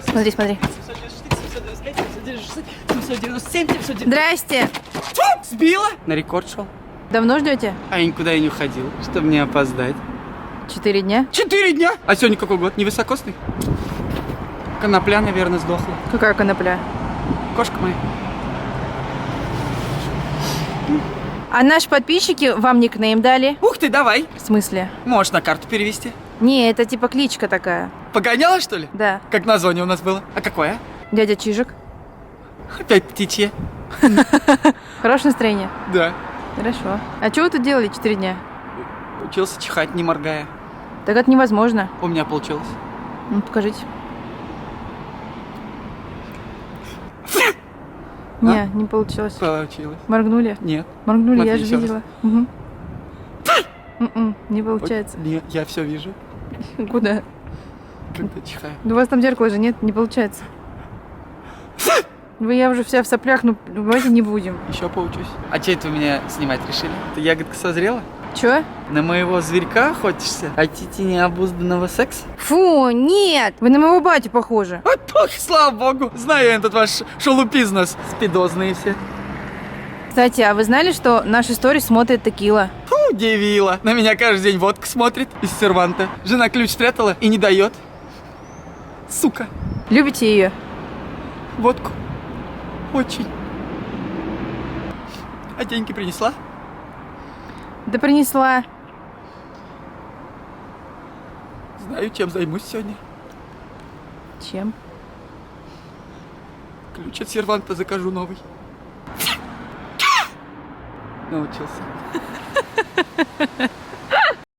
Смотри, смотри. 797, 797. Здрасте. Сбила? На рекорд шел. Давно ждете? А я никуда и не уходил, чтобы не опоздать. 4 дня. 4 дня? А сегодня какой год? Невысокосный? Конопля, наверное, сдохла. Какая конопля? Кошка моя. А наши подписчики вам никнейм дали? Ух ты, давай. В смысле? Можешь на карту перевести. Не, это типа кличка такая. Погоняла, что ли? Да. Как название у нас было. А какое? Дядя Чижик. Опять птичье. Хорошее настроение? Да. Хорошо. А что вы тут делали 4 дня? Учился чихать, не моргая. Так это невозможно. У меня получилось. Ну, покажите. Не, не получилось. Получилось. Моргнули? Нет. Моргнули, Смотри я же еще раз. видела. Угу. Не получается. Нет, я все вижу, Куда? когда чихаю. Да у вас там зеркало же нет, не получается. Вы, я уже вся в соплях, ну давайте не будем. Еще поучусь. А че это вы меня снимать решили? Ты ягодка созрела? Чё? На моего зверька охотишься? Хотите необузданного секса? Фу, нет! Вы на моего батю похожи. А то, слава богу, знаю я этот ваш шоу-бизнес. Спидозные все. Кстати, а вы знали, что наш истории смотрит текила? Удивила. На меня каждый день водка смотрит из серванта. Жена ключ спрятала и не дает. Сука. Любите ее? Водку. Очень. А деньги принесла? Да принесла. Знаю, чем займусь сегодня. Чем? Ключ от серванта закажу новый. Научился.